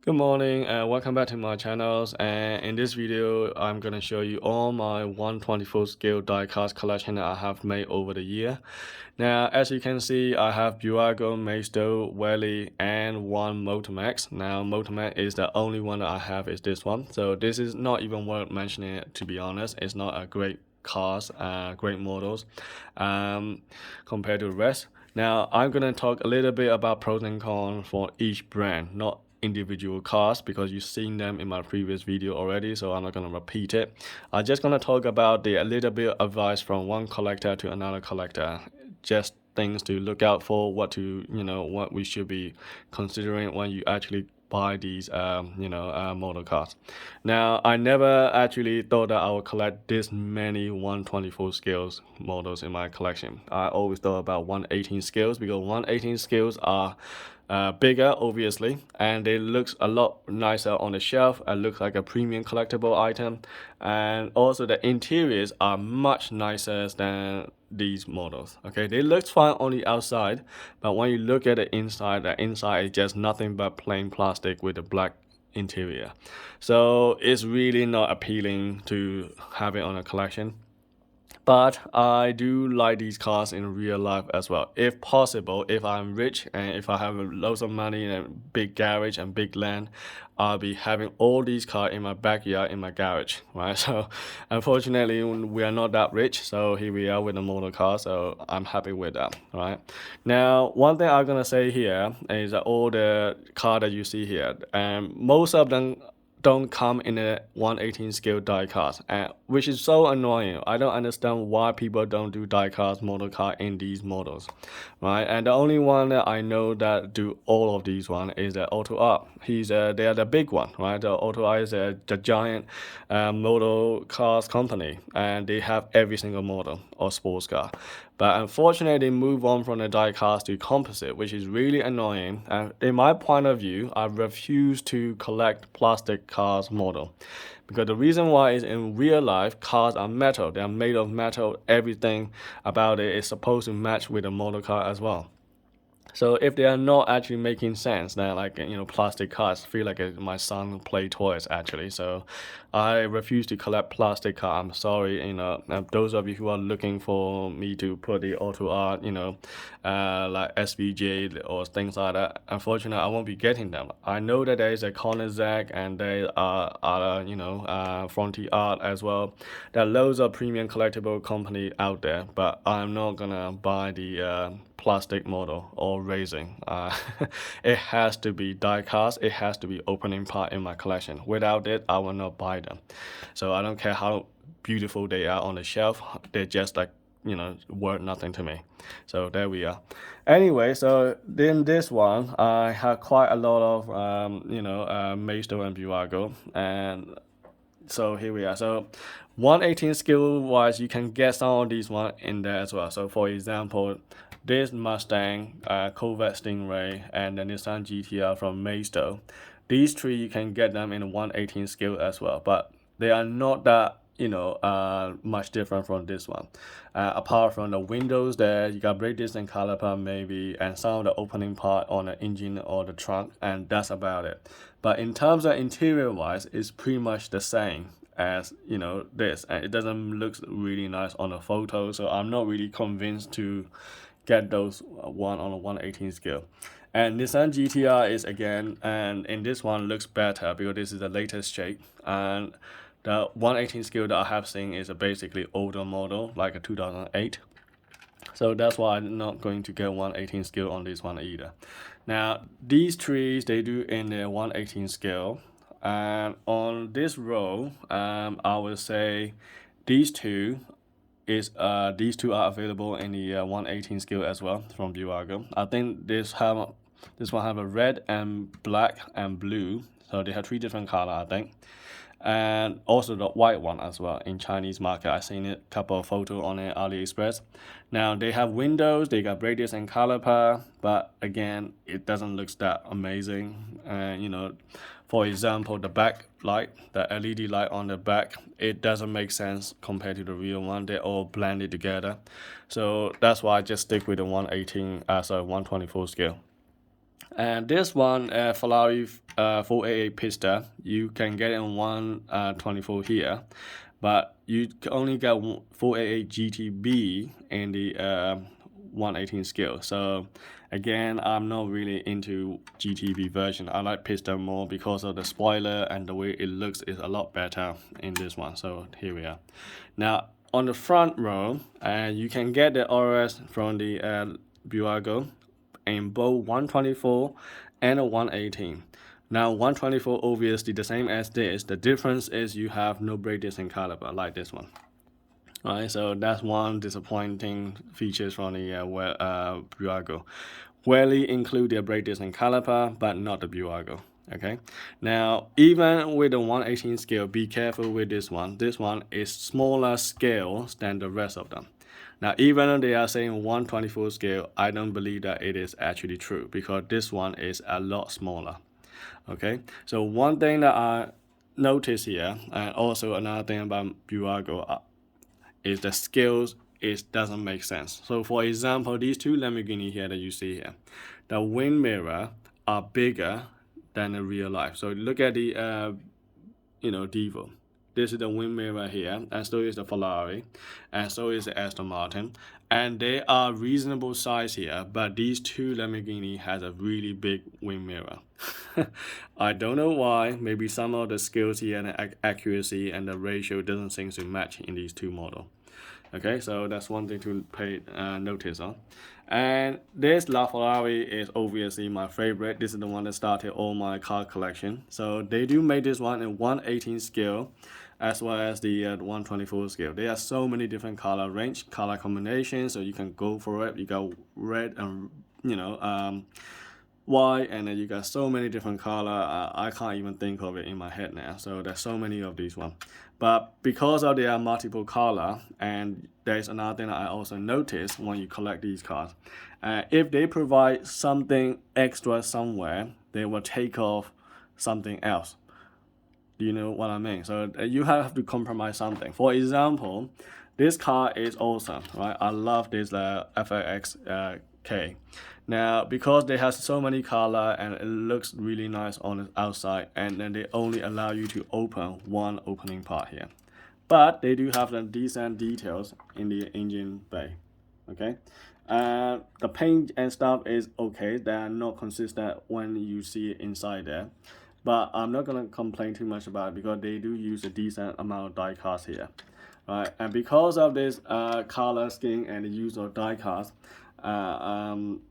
Good morning and welcome back to my channels, and in this video I'm gonna show you all my 124 scale diecast collection that I have made over the year. Now as you can see, I have Bburago, Maisto, Welly and one Motomax. Now Motomax is the only one that I have is this one, so this is not even worth mentioning, to be honest. It's not a great cars, great models compared to the rest. Now I'm gonna talk a little bit about pros and cons for each brand, not individual cars, because you've seen them in my previous video already, so I'm not gonna repeat it. I'm just gonna talk about a little bit of advice from one collector to another collector, just things to look out for, what we should be considering when you actually buy these model cars. Now I never actually thought that I would collect this many 124 scales models in my collection. I always thought about 118 scales because 118 scales are bigger, obviously, and it looks a lot nicer on the shelf. It looks like a premium collectible item, and also the interiors are much nicer than these models. Okay, they look fine on the outside, but when you look at the inside is just nothing but plain plastic with a black interior. So it's really not appealing to have it on a collection. But I do like these cars in real life as well. If possible, if I'm rich and if I have loads of money and a big garage and big land, I'll be having all these cars in my backyard, in my garage, right? So unfortunately, we are not that rich. So here we are with a motor car. So I'm happy with that, right? Now, one thing I'm gonna say here is that all the car that you see here, and most of them don't come in a 118 scale diecast, and which is so annoying. I don't understand why people don't do diecast model car in these models, right? And the only one that I know that do all of these one is the Auto Art. They are the big one, right? The Auto Art is the giant model cars company, and they have every single model or sports car. But unfortunately, they move on from the diecast to composite, which is really annoying. And in my point of view, I refuse to collect plastic cars model. Because the reason why is in real life, cars are metal. They are made of metal. Everything about it is supposed to match with a model car as well. So if they are not actually making sense, then plastic cars feel like my son play toys actually. So I refuse to collect plastic car. I'm sorry, those of you who are looking for me to put the auto art, like SVJ or things like that. Unfortunately, I won't be getting them. I know that there is a Koenigsegg and there are other, Frontier Art as well. There are loads of premium collectible company out there, but I'm not gonna buy the plastic model or resin. It has to be die cast. It has to be opening part in my collection. Without it, I will not buy them. So I don't care how beautiful they are on the shelf. They're just like worth nothing to me. So there we are. Anyway, so in this one, I have quite a lot of Maisto and Bburago, and so here we are. So 118 skill wise, you can get some of these one in there as well. So for example, this Mustang, Corvette Stingray, and the Nissan Gtr from Maisto. These three you can get them in 118 scale as well, but they are not that much different from this one. Apart from the windows there, you got brake disc and caliper maybe, and some of the opening part on the engine or the trunk, and that's about it. But in terms of interior wise, it's pretty much the same as this, and it doesn't look really nice on the photo, so I'm not really convinced to get those one on a 118 scale. And Nissan GTR is again, and in this one looks better because this is the latest shape, and the 118 scale that I have seen is a basically older model, like a 2008. So that's why I'm not going to get 118 scale on this one either. Now these trees they do in the 118 scale, and on this row, I would say these two these two are available in the 118 scale as well from Bburago. I think this one have a red and black and blue, so they have three different color I think, and also the white one as well in Chinese market. I seen a couple of photos on the AliExpress. Now they have windows, they got brake disc and caliper, but again it doesn't look that amazing. For example, the back light, the LED light on the back, it doesn't make sense compared to the real one. They're all blended together, so that's why I just stick with the 124 scale. And this one, Ferrari 488 Pista, you can get in 124 here, but you can only get 488 GTB in the 118 scale. So again, I'm not really into GTB version. I like Pista more because of the spoiler and the way it looks is a lot better in this one. So here we are. Now on the front row, you can get the RS from the Bburago in both 124 and a 118. Now 124 obviously the same as this. The difference is you have no brake disc and caliper like this one. Alright, so that's one disappointing features from the Bburago. Welly include their brake disc and caliper, but not the Bburago. Okay, now even with the 118 scale, be careful with this one. This one is smaller scale than the rest of them. Now, even though they are saying 124 scale, I don't believe that it is actually true because this one is a lot smaller. Okay, so one thing that I notice here, and also another thing about Bburago, is the scales doesn't make sense. So for example, these two Lamborghini here that you see here, the wing mirror are bigger than in real life. So look at the Devo. This is the wing mirror here, and so is the Ferrari, and so is the Aston Martin, and they are reasonable size here. But these two Lamborghini has a really big wing mirror. I don't know why. Maybe some of the scales here and the accuracy and the ratio doesn't seem to match in these two models. Okay, so that's one thing to pay notice on. And this LaFerrari is obviously my favorite. This is the one that started all my car collection. So they do make this one in 118 scale as well as the 124 scale. There are so many different color range, color combinations, so you can go for it. You got red and white, and then you got so many different color. I can't even think of it in my head now. So there's so many of these ones. But because of their multiple color, and there's another thing that I also noticed when you collect these cars, if they provide something extra somewhere, they will take off something else. Do you know what I mean? So you have to compromise something. For example, this car is awesome, right? I love this FX K. Now, because they have so many color and it looks really nice on the outside, and then they only allow you to open one opening part here. But they do have the decent details in the engine bay, okay? The paint and stuff is okay. They are not consistent when you see it inside there. But I'm not going to complain too much about it because they do use a decent amount of die cast here. Right? And because of this color scheme and the use of die cast,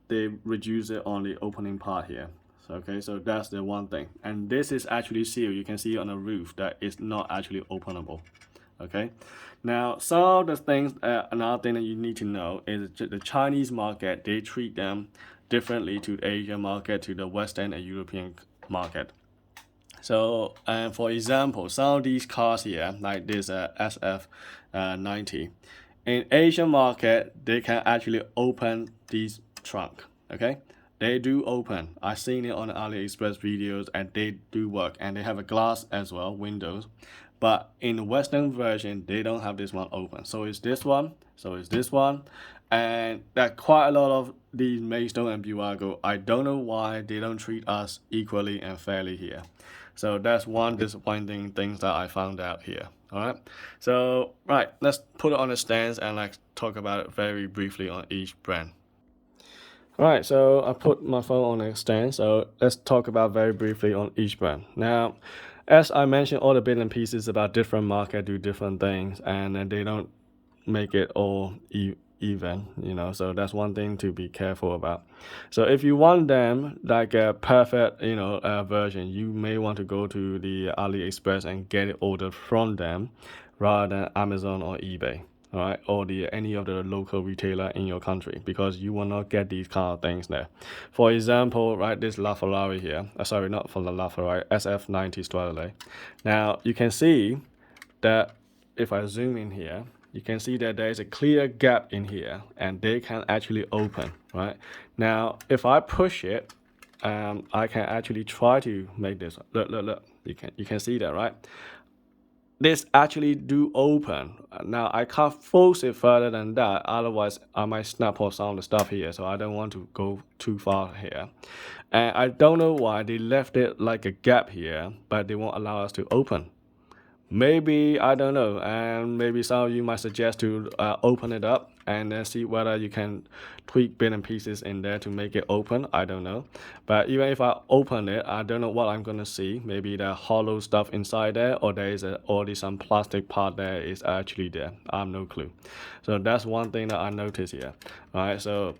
they reduce it on the opening part here. So, okay, so that's the one thing. And this is actually sealed. You can see on the roof that it's not actually openable. Okay, now some of the things, another thing that you need to know is the Chinese market, they treat them differently to the Asian market, to the Western and European market. So, for example, some of these cars here, like this SF90, in Asian market, they can actually open these trunk. Okay, they do open. I've seen it on the AliExpress videos, and they do work, and they have a glass as well, windows. But in the Western version, they don't have this one open. So it's this one, so it's this one, and that quite a lot of these Maisto and Bburago, I don't know why they don't treat us equally and fairly here. So that's one disappointing thing that I found out here. All right. So right, let's put it on the stands and let's talk about it very briefly on each brand. All right. So I put my phone on the stand. So let's talk about very briefly on each brand. Now, as I mentioned, all the bits and pieces about different market do different things, and then they don't make it all even, so that's one thing to be careful about. So if you want them like a perfect version, you may want to go to the AliExpress and get it ordered from them rather than Amazon or eBay, all right, or any of the local retailer in your country, because you will not get these kind of things there. For example, right, this LaFerrari here, sorry, not for the LaFerrari, SF90 Stradale. Now you can see that if I zoom in here, you can see that there is a clear gap in here, and they can actually open. Right now, if I push it, I can actually try to make this. Look. You can see that, right? this actually do open. Now I can't force it further than that, otherwise I might snap off some of the stuff here, so I don't want to go too far here. And I don't know why they left it like a gap here, but they won't allow us to open. Maybe, I don't know, and maybe some of you might suggest to open it up and then see whether you can tweak bits and pieces in there to make it open. I don't know, but even if I open it, I don't know what I'm gonna see. Maybe the hollow stuff inside there, or there is already some plastic part there is actually there. I have no clue. So that's one thing that I noticed here. All right, so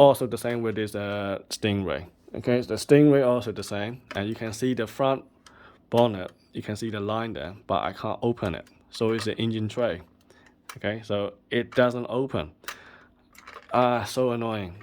also the same with this Stingray. Okay, so the Stingray also the same, and you can see the front bonnet, you can see the line there, but I can't open it. So it's the engine tray. Okay, so it doesn't open. So annoying.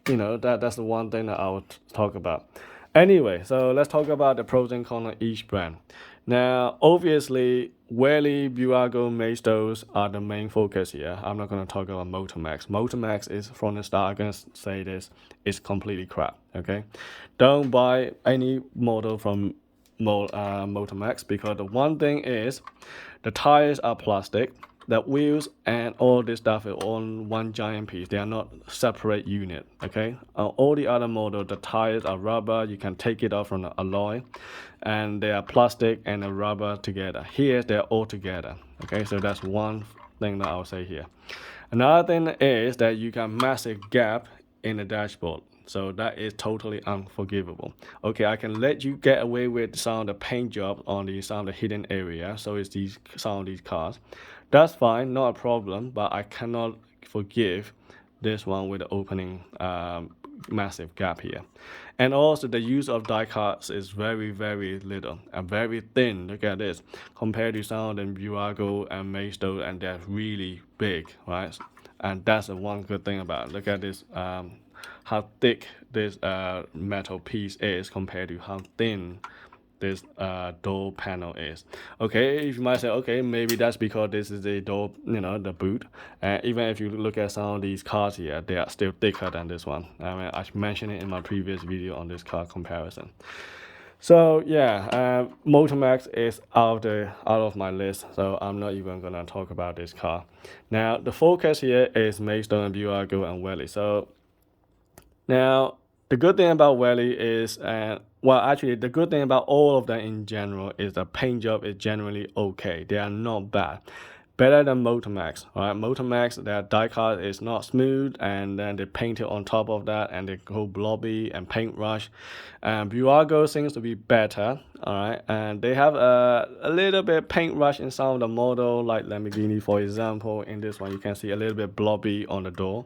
You know, that's the one thing that I would talk about. Anyway, so let's talk about the pros and cons of each brand. Now, obviously, Welly, Bburago, Maistos are the main focus here. I'm not going to talk about Motomax. Motomax is, from the start, I'm going to say this, is completely crap, okay? Don't buy any model from Motomax, because the one thing is the tires are plastic, the wheels and all this stuff is on one giant piece. They are not separate unit, okay? All the other models, the tires are rubber. You can take it off from the alloy, and they are plastic and a rubber together. Here they're all together, okay? So that's one thing that I'll say here. Another thing is that you got massive gap in the dashboard. So that is totally unforgivable. Okay, I can let you get away with some of the paint jobs on some of the hidden area. So it's some of these cars. That's fine, not a problem. But I cannot forgive this one with the opening massive gap here. And also the use of die cuts is very, very little and very thin. Look at this compared to some of the Bburago and Maisto, and they're really big, right? And that's the one good thing about it. Look at this. How thick this metal piece is compared to how thin this door panel is. Okay, you might say, okay, maybe that's because this is the door, you know, the boot. Even if you look at some of these cars here, they are still thicker than this one. I mean, I mentioned it in my previous video on this car comparison. So yeah, Motomax is out of my list, so I'm not even gonna talk about this car. Now the focus here is Maisto and Bburago and Welly. So now, the good thing about Welly is, well, actually, the good thing about all of them in general is the paint job is generally okay. They are not bad. Better than Motomax, right? Motomax, their die cut is not smooth, and then they paint it on top of that, and they go blobby and paint rush. Bburago seems to be better, all right? And they have a little bit paint rush in some of the model, like Lamborghini, for example. In this one, you can see a little bit blobby on the door.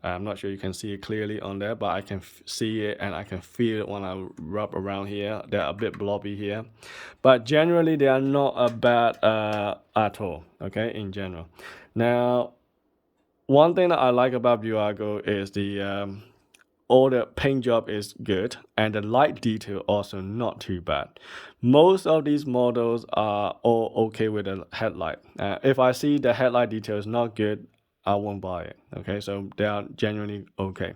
I'm not sure you can see it clearly on there, but I can see it and I can feel it when I rub around here. They're a bit blobby here, but generally they are not a bad at all, okay, in general. Now, one thing that I like about Bburago is all the paint job is good, and the light detail also not too bad. Most of these models are all okay with the headlight. If I see the headlight detail is not good, I won't buy it. Okay, so they are genuinely okay.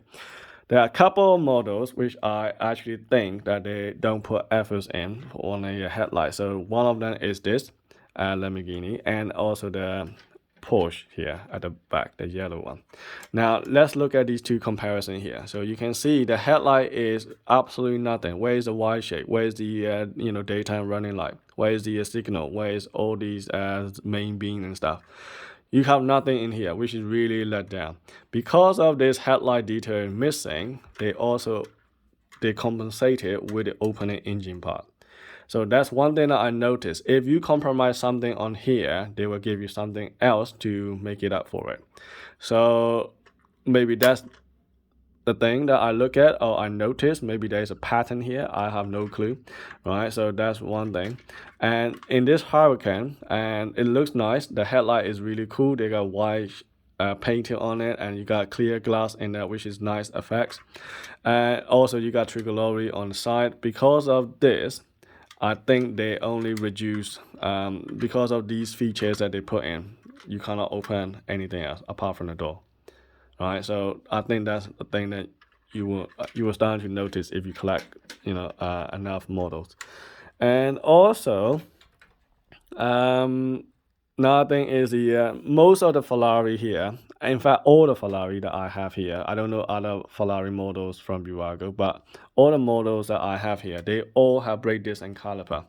There are a couple of models which I actually think that they don't put efforts in on a headlight. So one of them is this Lamborghini, and also the Porsche here at the back, the yellow one. Now let's look at these two comparisons here. So you can see the headlight is absolutely nothing. Where is the Y shape? Where is the daytime running light? Where is the signal? Where is all these main beam and stuff? You have nothing in here, which is really let down. Because of this headlight detail missing, they compensated with the opening engine part. So that's one thing that I noticed. If you compromise something on here, they will give you something else to make it up for it. So maybe that's the thing that I look at or I notice. Maybe there's a pattern here. I have no clue. Right, so that's one thing. And in this Hurricane, and it looks nice. The headlight is really cool. They got white painting on it, and you got clear glass in there, which is nice effects. And also you got tricolore on the side. Because of this, I think they only reduce because of these features that they put in. You cannot open anything else apart from the door. Right, so I think that's the thing that you will start to notice if you collect enough models. And also, another thing is the most of the Ferrari here. In fact, all the Ferrari that I have here, I don't know other Ferrari models from Bburago, but all the models that I have here, they all have brake disc and caliper.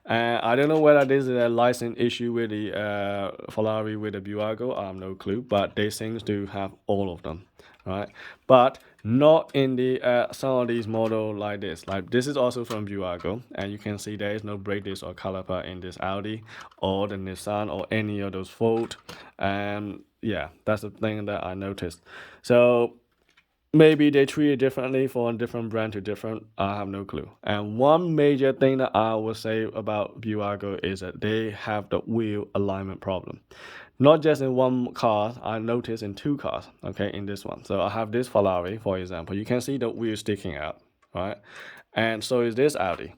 And I don't know whether this is a license issue with the Ferrari with the Bburago. I have no clue, but they seem to have all of them, right? But not in the some of these models like this. Like this is also from Bburago, and you can see there is no brake disc or caliper in this Audi or the Nissan or any of those Ford. And yeah, that's the thing that I noticed. So maybe they treat it differently for a different brand to different. I have no clue. And one major thing that I would say about Bburago is that they have the wheel alignment problem. Not just in one car, I noticed in two cars, okay, in this one. So I have this Ferrari, for example. You can see the wheel sticking out, right? And so is this Audi.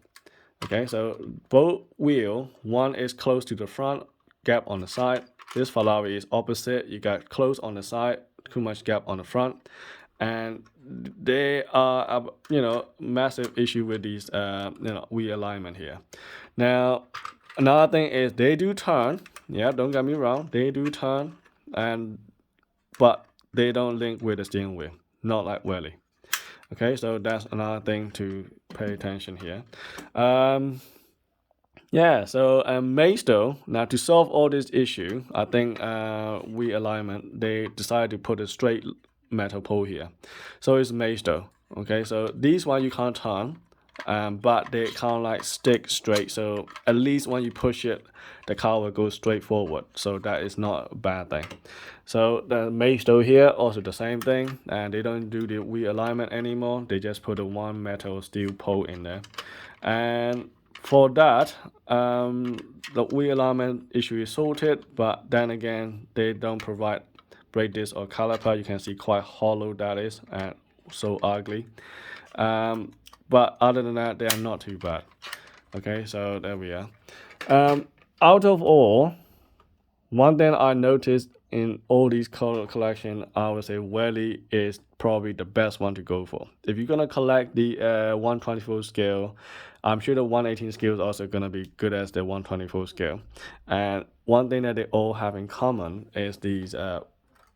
Okay, so both wheel, one is close to the front, gap on the side. This Ferrari is opposite. You got close on the side, too much gap on the front. And they are, massive issue with these, wheel alignment here. Now, another thing is they do turn. Yeah, don't get me wrong, they do turn, but they don't link with the steering wheel, not like Welly. Okay, so that's another thing to pay attention here. Yeah, so Maisto, now to solve all this issue, I think wheel alignment, they decided to put a straight metal pole here. So it's Maisto. Okay, so these one you can't turn, but they kind of like stick straight. So at least when you push it, the car will go straight forward. So that is not a bad thing. So the Maisto here, also the same thing. And they don't do the wheel alignment anymore. They just put a one metal steel pole in there. And for that, the wheel alignment issue is sorted. But then again, they don't provide brake disc or caliper. You can see quite hollow that is and so ugly. But other than that, they are not too bad. Okay, so there we are. Out of all, one thing I noticed in all these color collection, I would say Welly is probably the best one to go for. If you're gonna collect the 124 scale, I'm sure the 118 scale is also gonna be good as the 124 scale. And one thing that they all have in common is these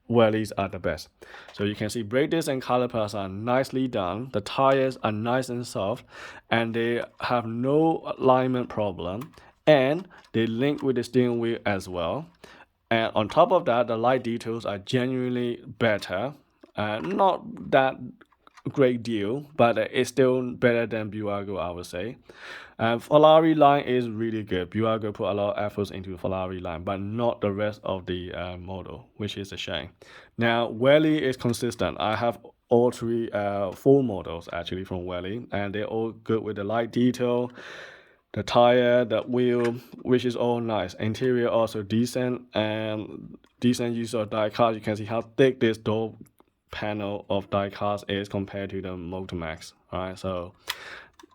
Wellys are the best. So you can see brake discs and calipers are nicely done. The tires are nice and soft, and they have no alignment problem, and they link with the steering wheel as well. And on top of that, the light details are genuinely better. Not that great deal, but it's still better than Bburago, I would say. Ferrari line is really good. Bburago put a lot of efforts into the Ferrari line, but not the rest of the model, which is a shame. Now, Welly is consistent. I have all three full models actually from Welly, and they're all good with the light detail, the tire, the wheel, which is all nice. Interior also decent, and decent use of diecast. You can see how thick this door panel of diecast is compared to the Motomax, right? So,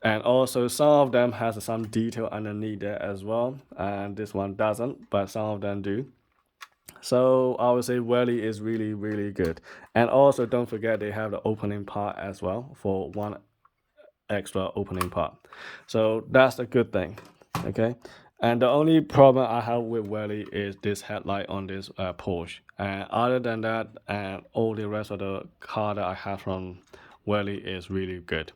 and also some of them has some detail underneath there as well, and this one doesn't, but some of them do. So I would say Welly is really, really good. And also don't forget they have the opening part as well for one extra opening part. So that's a good thing, okay? And the only problem I have with Welly is this headlight on this Porsche. And other than that, and all the rest of the car that I have from Welly is really good.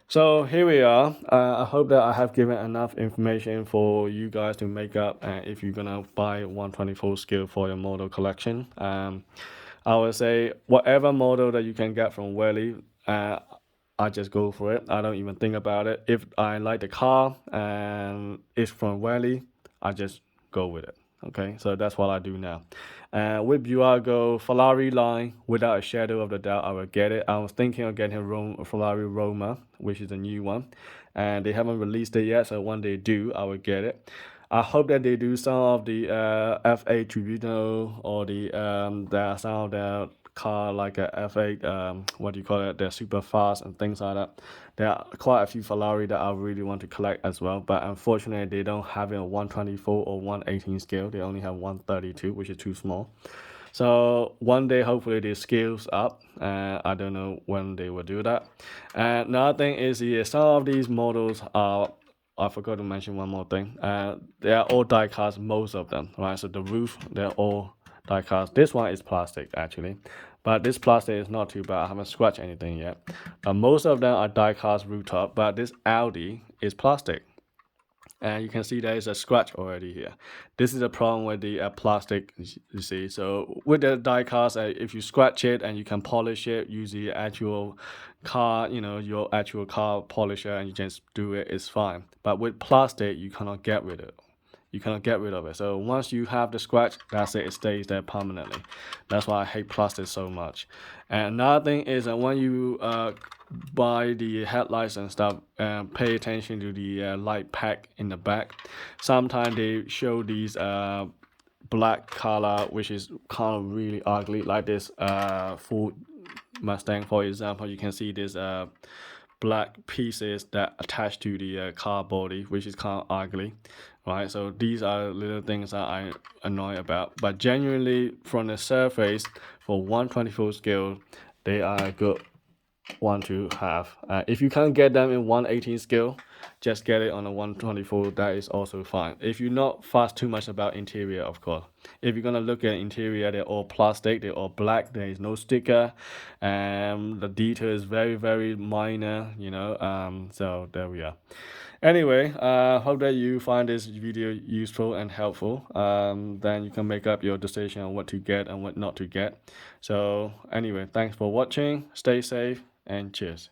So here we are. I hope that I have given enough information for you guys to make up if you're gonna buy 124 scale for your model collection. I would say whatever model that you can get from Welly, I just go for it. I don't even think about it. If I like the car and it's from Welly, I just go with it. Okay, so that's what I do now. With Bburago Ferrari line, without a shadow of a doubt, I will get it. I was thinking of getting a Ferrari Roma, which is a new one, and they haven't released it yet. So when they do, I will get it. I hope that they do some of the F8 Tribunal or some of the car like a F8, what do you call it? They're super fast and things like that. There are quite a few Ferrari that I really want to collect as well, but unfortunately they don't have it a 124 or 118 scale. They only have 132, which is too small. So one day, hopefully, they scales up. I don't know when they will do that. And another thing is, some of these models are I forgot to mention one more thing. They are all die cast, most of them, right? So the roof, they're all die cast. This one is plastic actually, but this plastic is not too bad. I haven't scratched anything yet. But most of them are die cast rooftop, but this Audi is plastic. And you can see there is a scratch already here. This is a problem with the plastic, you see. So with the die cast, if you scratch it and you can polish it, use the actual car, your actual car polisher, and you just do it, it's fine. But with plastic, you cannot get rid of it. You cannot get rid of it. So once you have the scratch, that's it. It stays there permanently. That's why I hate plastic so much. And another thing is that when you buy the headlights and stuff, pay attention to the light pack in the back. Sometimes they show these black color, which is kind of really ugly, like this Ford Mustang, for example. You can see this black pieces that attach to the car body, which is kind of ugly, right? So these are little things that I annoy about, but genuinely from the surface, for 1/24 scale, they are a good one to have. If you can't get them in 1/18 scale, just get it on a 1/24. That is also fine, if you're not fussed too much about interior, of course. If you're gonna look at interior, they're all plastic, they're all black, there is no sticker, and the detail is very, very minor, so there we are. Anyway, hope that you find this video useful and helpful. Then you can make up your decision on what to get and what not to get. So anyway, thanks for watching, stay safe, and cheers.